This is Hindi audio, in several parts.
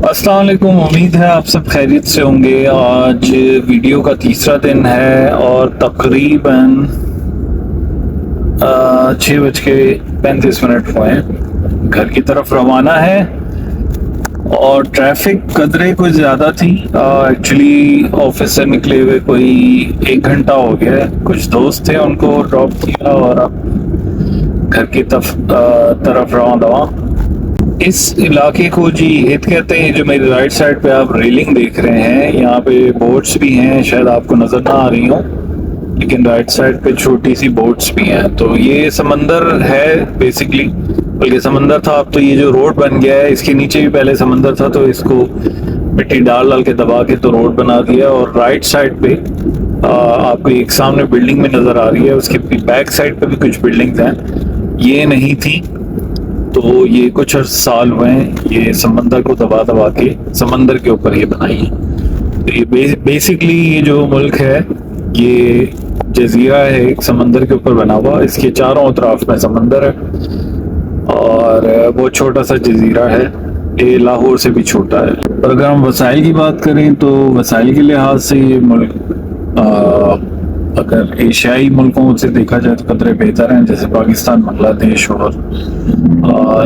अस्सलाम वालेकुम। उम्मीद है आप सब खैरियत से होंगे। आज वीडियो का तीसरा दिन है और तकरीबन 6:35 हुए हैं। घर की तरफ रवाना है और ट्रैफिक कदरे कुछ ज़्यादा थी। एक्चुअली ऑफिस से निकले हुए कोई 1 घंटा हो गया है। कुछ दोस्त थे, उनको ड्रॉप किया और अब घर की तरफ रवाना। इस इलाके को जी हित कहते हैं। जो मेरी राइट साइड पे आप रेलिंग देख रहे हैं, यहाँ पे बोट्स भी हैं, शायद आपको नजर ना आ रही हो, लेकिन राइट साइड पे छोटी सी बोट्स भी हैं। तो ये समंदर है बेसिकली, बल्कि समंदर था, अब तो ये जो रोड बन गया है, इसके नीचे भी पहले समंदर था, तो इसको मिट्टी डाल डाल के दबा के तो रोड बना दिया। और राइट साइड पे आपको एक सामने बिल्डिंग में नजर आ रही है, उसके बैक साइड पे भी कुछ बिल्डिंग्स हैं, ये नहीं थी। तो ये कुछ साल हुए हैं ये समंदर को दबा दबा के समंदर के ऊपर ये बनाई है। तो ये बेसिकली ये जो मुल्क है ये जजीरा है, एक समंदर के ऊपर बना हुआ। इसके चारों तरफ में समंदर है और बहुत छोटा सा जजीरा है। ये लाहौर से भी छोटा है। और अगर हम वसाइल की बात करें तो वसाइल के लिहाज से ये मुल्क अगर एशियाई मुल्कों से देखा जाए तो कतरे बेहतर हैं, जैसे पाकिस्तान, बांग्लादेश और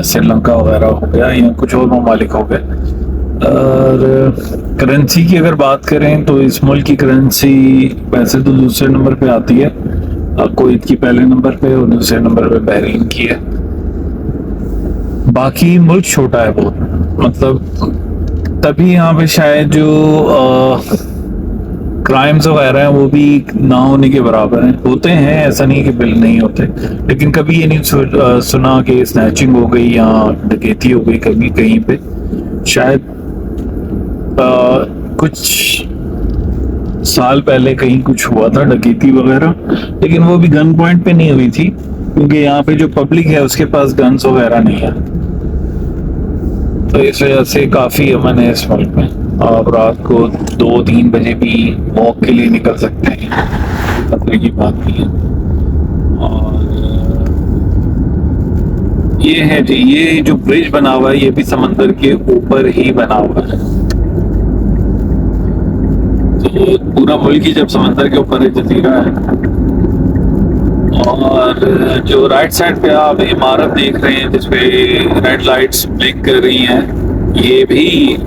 श्रीलंका वगैरह हो गया, या कुछ और ममालिक हो गए। और करेंसी की अगर बात करें तो इस मुल्क की करेंसी वैसे तो दूसरे नंबर पे आती है, कुवैत की पहले नंबर पे और दूसरे नंबर पे बहरीन की है। बाकी मुल्क छोटा है बहुत, मतलब तभी यहाँ पे शायद जो क्राइम्स वगैरह हैं वो भी ना होने के बराबर हैं। होते हैं, ऐसा नहीं कि बिल नहीं होते, लेकिन कभी ये नहीं सुना कि स्नैचिंग हो गई या डकैती हो गई कभी कहीं पे। शायद कुछ साल पहले कहीं कुछ हुआ था डकैती वगैरह, लेकिन वो भी गन पॉइंट पे नहीं हुई थी, क्योंकि यहाँ पे जो पब्लिक है उसके पास गन्स वगैरह नहीं है। तो इस वजह से काफी अमन है इस मुल्क में। आप रात को 2-3 बजे भी वॉक के लिए निकल सकते हैं, खतरे की बात नहीं है। और ये है जी, ये जो ब्रिज बना हुआ है ये भी समंदर के ऊपर ही बना हुआ है। तो पूरा मुल्क ही जब समंदर के ऊपर है, जजीरा है। और जो राइट साइड पे आप इमारत देख रहे हैं जिसपे रेड लाइट्स ब्लिंक कर रही हैं, ये भी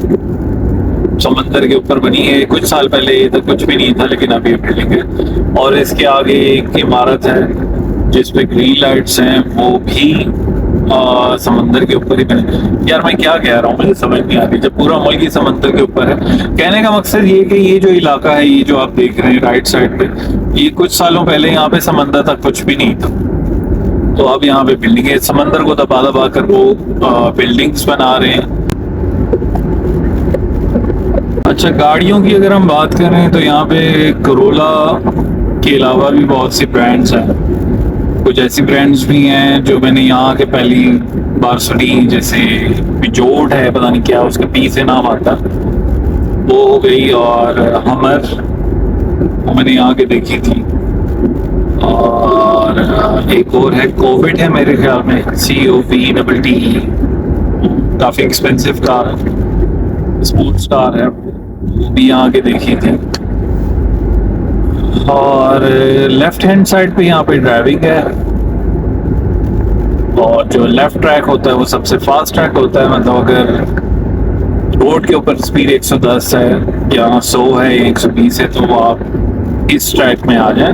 समंदर के ऊपर बनी है। कुछ साल पहले इधर कुछ भी नहीं था, लेकिन अभी बिल्डिंग है। और इसके आगे एक इमारत है जिसपे ग्रीन लाइट्स हैं, वो भी समंदर के ऊपर ही बने। यार मैं क्या कह रहा हूँ, मुझे समझ नहीं आ रही। जब पूरा मुल्क ही समंदर के ऊपर है, कहने का मकसद ये कि ये जो इलाका है, ये जो आप देख रहे हैं राइट साइड पे, ये कुछ सालों पहले यहाँ पे समंदर तक कुछ भी नहीं था। तो अब यहाँ पे बिल्डिंग है, समंदर को दबा दबा कर वो बिल्डिंग्स बना रहे हैं। अच्छा, गाड़ियों की अगर हम बात करें तो यहाँ पे करोला के अलावा भी बहुत सी ब्रांड्स हैं। कुछ ऐसी ब्रांड्स भी हैं जो मैंने यहाँ के पहली बार सुनी, जैसे बिजोड है, पता नहीं क्या उसका पी से नाम आता, वो हो गई। और हमर वो मैंने यहाँ के देखी थी। और एक और है कोविड है मेरे ख्याल में, COVT, काफी एक्सपेंसिव कार है, स्पोर्ट्स कार है, वो भी यहाँ के देखी थी। और लेफ्ट हैंड साइड पे यहाँ पे ड्राइविंग है, और जो लेफ्ट ट्रैक होता है वो सबसे फास्ट ट्रैक होता है। मतलब अगर रोड के ऊपर स्पीड 110 है या 100 है, 120 है, तो आप इस ट्रैक में आ जाए।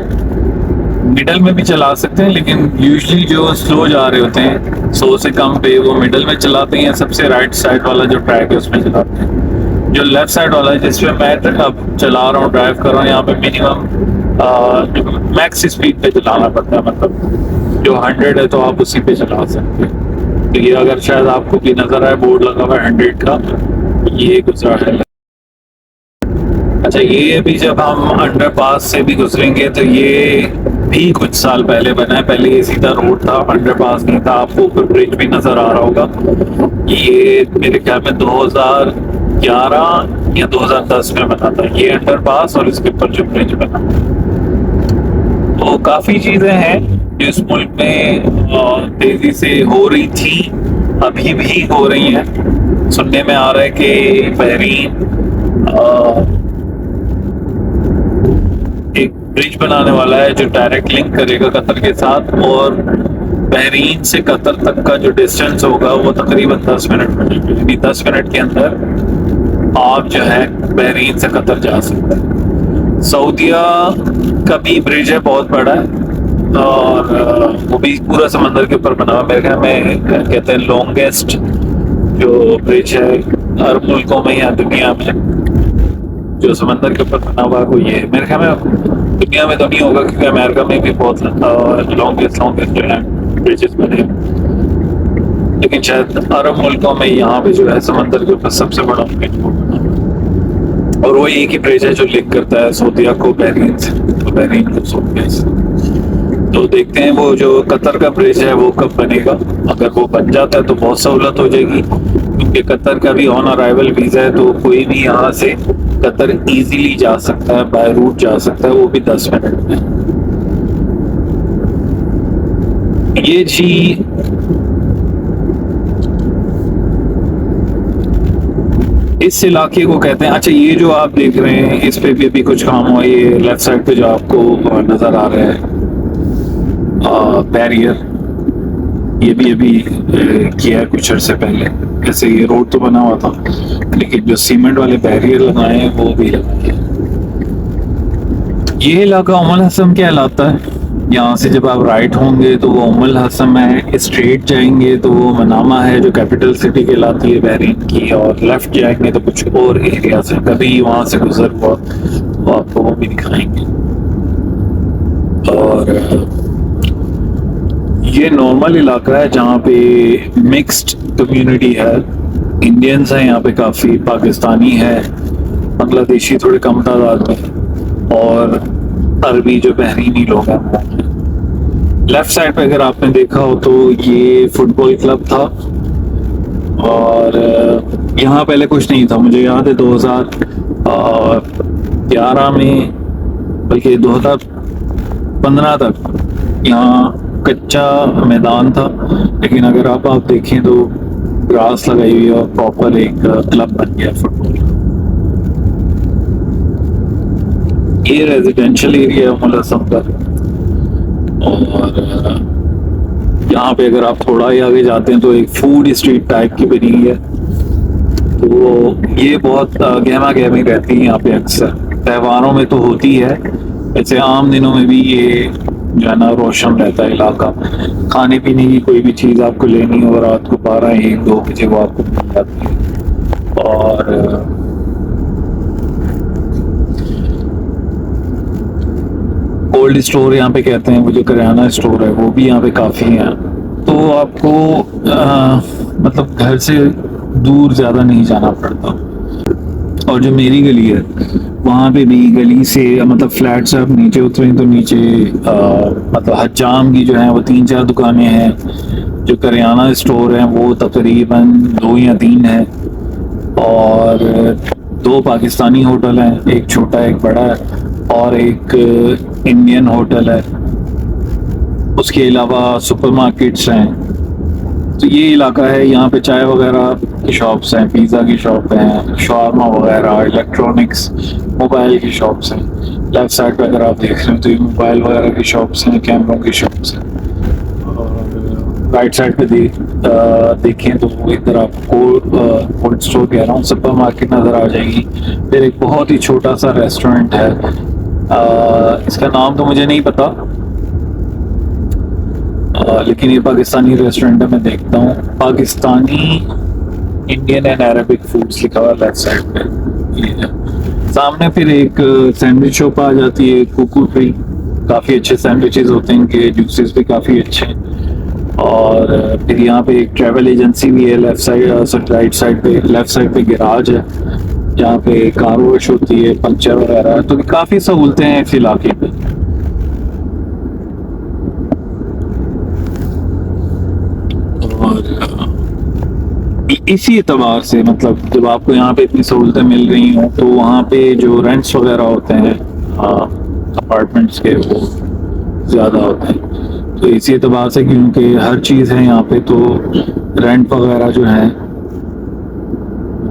मिडल में भी चला सकते हैं, लेकिन यूजुअली जो स्लो जा रहे होते हैं 100 से कम पे, वो मिडल में चलाते हैं, सबसे राइट साइड वाला जो ट्रैक है उसमें चलाते हैं। जो लेफ्ट साइड वाला है जिसमें मैं अब चला रहा हूँ, ड्राइव कर रहा हूँ, यहाँ पे मिनिमम मैक्स स्पीड पे चलाना पड़ता है। मतलब जो 100 है तो आप उसी पे चला सकते हैं। तो ये अगर शायद आपको भी नजर आए, बोर्ड लगा हुआ है 100 का, ये गुजरा है। अच्छा, ये अभी जब हम अंडरपास से भी गुजरेंगे तो ये भी कुछ साल पहले बना है। पहले ये सीधा रोड था, अंडरपास नहीं था। आपको ऊपर ब्रिज भी नजर आ रहा होगा। ये मेरे ख्याल में 2011 या 2010 में बना था ये अंडरपास, और इसके ऊपर जो ब्रिज बना। तो काफी चीजें हैं जो इस मुल्क में तेजी से हो रही थी, अभी भी हो रही हैं। सुनने में आ रहा है कि बहरीन एक ब्रिज बनाने वाला है जो डायरेक्ट लिंक करेगा कतर के साथ, और बहरीन से कतर तक का जो डिस्टेंस होगा वो तकरीबन 10 मिनट में, यानी 10 मिनट के अंदर आप जो है बहरीन से कतर जा सकते हैं। सऊदीया का भी ब्रिज है, बहुत बड़ा है, और वो भी पूरा समंदर के ऊपर बना हुआ। मेरे ख्याल में कहते हैं लॉन्गेस्ट जो ब्रिज है अरब मुल्कों में या दुनिया में जो समंदर के ऊपर बना हुआ वो ये है। मेरे ख्याल में दुनिया में तो नहीं होगा, क्योंकि अमेरिका में भी बहुत लॉन्गेस्ट जो है ब्रिजेस बने, लेकिन शायद अरब मुल्कों में यहाँ पे जो है समंदर के ऊपर सबसे बड़ा ब्रिज वो बना, और वो एक ही ब्रिज है जो लिंक करता है सऊदीया को बहरीन से, तो बहरीन को सऊदीया से। तो देखते हैं वो जो कतर का ब्रिज है वो कब बनेगा। अगर वो बन जाता है तो बहुत सहूलत हो जाएगी, क्योंकि कतर का भी ऑन अराइवल वीजा है, तो कोई भी यहाँ से कतर इजीली जा सकता है, बाय रूट जा सकता है, वो भी 10 मिनट में। ये जी इस इलाके को कहते हैं। अच्छा, ये जो आप देख रहे हैं इस पे भी अभी कुछ काम हुआ, ये लेफ्ट साइड पे जो आपको नजर आ रहा है बैरियर, ये भी अभी किया है कुछ अर्से पहले। ऐसे ये रोड तो बना हुआ था, लेकिन जो सीमेंट वाले बैरियर लगाए हैं वो भी लगाए हैं। ये इलाका उम्मुल हसम कहलाता है। यहाँ से जब आप राइट होंगे तो वो उम्मुल हसम है, स्ट्रेट जाएंगे तो वो मनामा है जो कैपिटल सिटी कहलाती है बहरीन की, और लेफ्ट जाएंगे तो कुछ और एरिया से कभी वहाँ से गुजर हुआ तो आपको वो भी दिखाएंगे। और ये नॉर्मल इलाका है जहाँ पे मिक्स्ड कम्युनिटी है। इंडियंस हैं यहाँ पे काफ़ी, पाकिस्तानी है, बांग्लादेशी थोड़े कम तादाद में, और अरबी जो बहरीनी लोग हैं वो हैं। लेफ्ट साइड पे अगर आपने देखा हो तो ये फुटबॉल क्लब था, और यहाँ पहले कुछ नहीं था। मुझे याद है 2011 में, बल्कि 2015 तक यहाँ कच्चा मैदान था, लेकिन अगर आप देखें तो ग्रास लगाई हुई है और प्रॉपर एक क्लब बन गया फुटबॉल। ये रेजिडेंशियल एरिया है उम्मुल हसम का, और यहाँ पे अगर आप थोड़ा ही आगे जाते हैं तो एक फूड स्ट्रीट टाइप की बनी हुई है। तो ये बहुत गहमा गहमी रहती है यहाँ पे, अक्सर त्योहारों में तो होती है, वैसे आम दिनों में भी ये जो है ना रोशन रहता है इलाका। खाने पीने की कोई भी चीज़ आपको लेनी हो रात को 12-1-2 बजे वो आपको मिल जाती है। और कोल्ड स्टोर यहाँ पे कहते हैं, वो जो करियाना स्टोर है वो भी यहाँ पे काफ़ी है। तो आपको मतलब घर से दूर ज़्यादा नहीं जाना पड़ता। और जो मेरी गली है वहाँ पे भी गली से मतलब फ्लैट से आप नीचे उतरें तो नीचे मतलब हज्जाम की जो है वो 3-4 दुकानें हैं। जो करियाना स्टोर हैं वो तकरीबन 2 या 3 हैं, और 2 पाकिस्तानी होटल हैं, एक छोटा एक बड़ा है, और एक इंडियन होटल है। उसके अलावा सुपरमार्केट्स हैं। तो ये इलाका है, यहाँ पे चाय वगैरह की शॉप्स हैं, पिज़्ज़ा की शॉप हैं, शवारमा वगैरह, इलेक्ट्रॉनिक्स, मोबाइल की शॉप्स हैं। लेफ्ट साइड पे अगर आप देख रहे हो तो ये मोबाइल वगैरह की शॉप्स हैं, कैमरों की शॉप्स हैं। और राइट साइड पे देखें तो इधर आपको कोल्ड स्टोर कह रहा हूँ, सुपर मार्केट नज़र आ जाएगी। फिर एक बहुत ही छोटा सा रेस्टोरेंट है, इसका नाम तो मुझे नहीं पता, लेकिन ये पाकिस्तानी रेस्टोरेंट है। मैं देखता हूँ Pakistani, Indian and Arabic foods लिखा हुआ लेफ्ट साइड पे। ये है सामने। फिर एक सैंडविच शॉप आ जाती है, कुकू ट्री, काफ़ी अच्छे सैंडविचेस होते हैं इनके, जूसेस भी काफ़ी अच्छे हैं। और फिर यहाँ पे एक ट्रैवल एजेंसी भी है लेफ्ट साइड, राइट साइड पे, लेफ्ट साइड पे गैराज है जहाँ पे कार वॉश होती है, पंचर वगैरह, तो काफ़ी सहूलतें हैं इस इलाके पे। इसी एतबार से मतलब जब आपको यहाँ पे इतनी सहूलतें मिल रही हों तो वहाँ पे जो रेंट्स वगैरह होते हैं अपार्टमेंट्स के वो ज़्यादा होते हैं। तो इसी एतबार से क्योंकि हर चीज़ है यहाँ पे, तो रेंट वगैरह जो है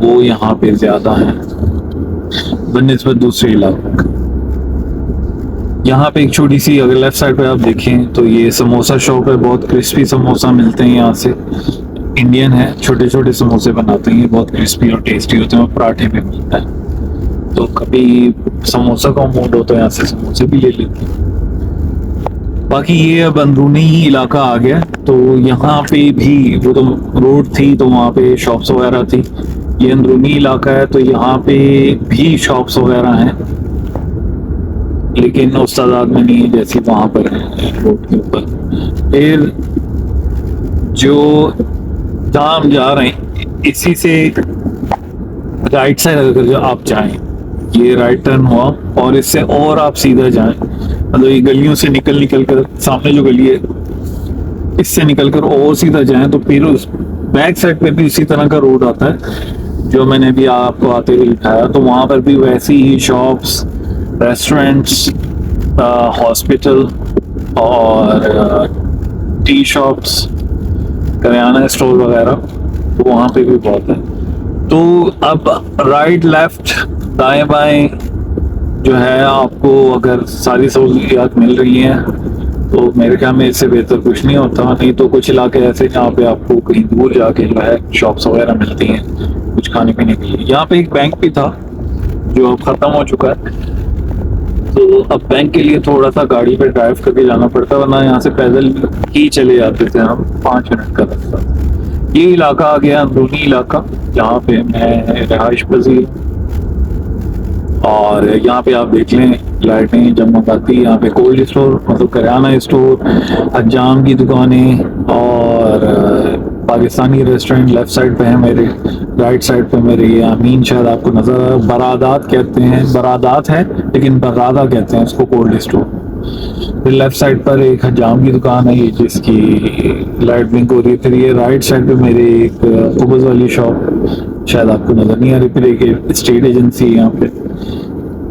वो यहाँ पे ज़्यादा है बनिस्बत दूसरे इलाकों। यहाँ पे एक छोटी सी, अगर लेफ्ट साइड पे आप देखें तो ये समोसा शॉप है, बहुत क्रिस्पी समोसा मिलते हैं यहाँ से। इंडियन है, छोटे छोटे समोसे बनाते हैं, बहुत क्रिस्पी और टेस्टी होते हैं, और पराठे भी मिलता है। तो कभी समोसा का मूड हो तो यहाँ से समोसे भी ले लेते हैं। बाकी ये अब अंदरूनी ही इलाका आ गया, तो यहाँ पे भी वो तो रोड थी तो वहाँ पे शॉप्स वगैरह थी। ये अंदरूनी इलाका है तो यहाँ पे भी शॉप्स वगैरह हैं, लेकिन उस तादाद में नहीं है जैसी वहाँ पर है रोड के ऊपर। फिर जो जहाँ हम जा रहे हैं इसी से राइट साइड अगर जो आप जाएं, ये राइट टर्न हुआ और इससे और आप सीधा जाएं, मतलब ये गलियों से निकल कर सामने जो गली है इससे निकल कर और सीधा जाएं तो फिर उस बैक साइड पे भी इसी तरह का रोड आता है जो मैंने भी आपको आते हुए दिखाया। तो वहाँ पर भी वैसी ही शॉप्स, रेस्टोरेंट्स, हॉस्पिटल और टी शॉप्स, करियाना स्टोर वगैरह, तो वहाँ पे भी बहुत है। तो अब राइट लेफ्ट दाएं बाएं जो है आपको अगर सारी सहूलियात मिल रही हैं तो मेरे ख्याल में इससे बेहतर कुछ नहीं होता। नहीं तो कुछ इलाके ऐसे जहाँ पे आपको कहीं दूर जाके जो है शॉप्स वगैरह मिलती हैं कुछ खाने पीने के लिए। यहाँ पे एक बैंक भी था जो अब खत्म हो चुका है, तो अब बैंक के लिए थोड़ा सा गाड़ी पे ड्राइव करके जाना पड़ता, वरना यहाँ से पैदल ही चले जाते थे हम, 5 मिनट का रास्ता। ये इलाका आ गया अंदरूनी इलाका जहाँ पे मैं रहाइश पजीर, और यहाँ पे आप देख लें लाइटें जगमगाती। यहाँ पे कोल्ड स्टोर मतलब करियाना स्टोर, हजाम की दुकानें और पाकिस्तानी रेस्टोरेंट लेफ्ट साइड पे है मेरे, राइट साइड पे मेरे ये अमीन शायद आपको नजर आ रहा है, बरादात कहते हैं, बरादात है लेकिन बरादा कहते हैं उसको, कोल्ड स्टोर। फिर लेफ्ट साइड पर एक हजाम की दुकान है जिसकी लाइट ब्लिंक हो रही है। फिर ये राइट साइड पे मेरे एक कुबज वाली शॉप शायद आपको नजर नहीं आ रही, फिर एक स्टेट एजेंसी है यहाँ पे।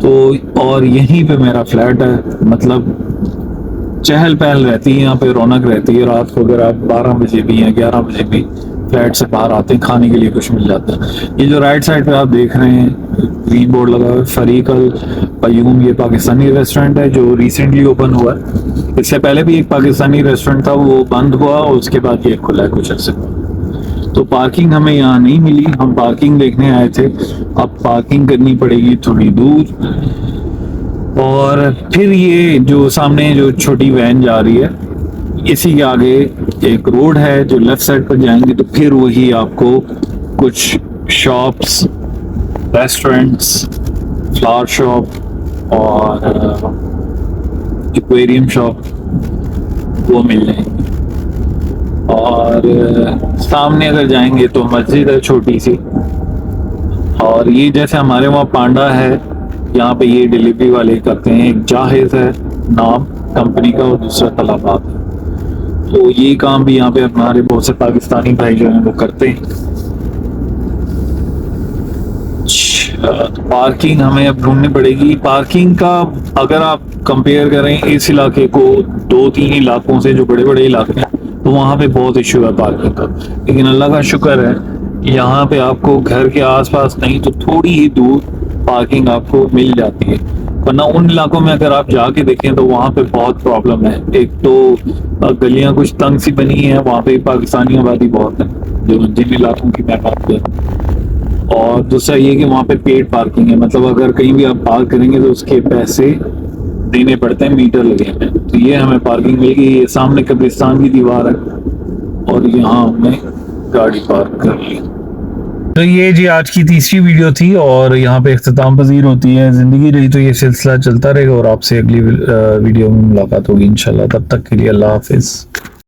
तो और यहीं पे मेरा फ्लैट है, मतलब चहल पहल रहती है यहाँ पे, रौनक रहती है। रात को अगर आप 12 बजे भी या 11 बजे भी फ्लैट से बाहर आते हैं, खाने के लिए कुछ मिल जाता है। ये जो राइट साइड पे आप देख रहे हैं ग्रीन बोर्ड लगा हुआ है, फरीक अल पयूम, ये पाकिस्तानी रेस्टोरेंट है जो रिसेंटली ओपन हुआ है। इससे पहले भी एक पाकिस्तानी रेस्टोरेंट था, वो बंद हुआ और उसके बाद ये खुला है कुछ अर्से। तो पार्किंग हमें यहाँ नहीं मिली, हम पार्किंग देखने आए थे, अब पार्किंग करनी पड़ेगी थोड़ी दूर। और फिर ये जो सामने जो छोटी वैन जा रही है, इसी के आगे एक रोड है जो लेफ्ट साइड पर जाएंगे तो फिर वही आपको कुछ शॉप्स, रेस्टोरेंट्स, फ्लावर शॉप और एक्वेरियम शॉप वो मिल जाएंगे। और सामने अगर जाएंगे तो मस्जिद है छोटी सी, और ये जैसे हमारे वहाँ पांडा है, यहाँ पे ये डिलीवरी वाले करते हैं। एक जाहिद है नाम कंपनी का और दूसरा तलाबाद है, तो ये काम भी यहाँ पे हमारे बहुत से पाकिस्तानी भाई जो हैं वो करते हैं। तो पार्किंग हमें अब ढूंढनी पड़ेगी। पार्किंग का अगर आप कंपेयर करें इस इलाके को 2-3 इलाकों से जो बड़े बड़े इलाके हैं, तो वहाँ पे बहुत इश्यू है पार्किंग का। लेकिन अल्लाह का शुक्र है यहाँ पे आपको घर के आसपास नहीं तो थोड़ी ही दूर पार्किंग आपको मिल जाती है, वरना उन इलाकों में अगर आप जाके देखें तो वहाँ पे बहुत प्रॉब्लम है। एक तो गलियाँ कुछ तंग सी बनी है, वहाँ पे पाकिस्तानी आबादी बहुत है जो जिन इलाकों की मैं बात करूँ। और दूसरा ये कि वहाँ पे पेड पार्किंग है, मतलब अगर कहीं भी आप पार्क करेंगे तो उसके पैसे देने पड़ते हैं, मीटर लगे हैं। तो ये हमें पार्किंग मिल गई। ये सामने कब्रिस्तान की दीवार है और यहाँ हमने गाड़ी पार्क कर ली। तो ये जी आज की तीसरी वीडियो थी और यहाँ पे इख्तिताम पजीर होती है। जिंदगी रही तो ये सिलसिला चलता रहेगा और आपसे अगली वीडियो में मुलाकात होगी इंशाल्लाह। तब तक के लिए अल्लाह हाफिज।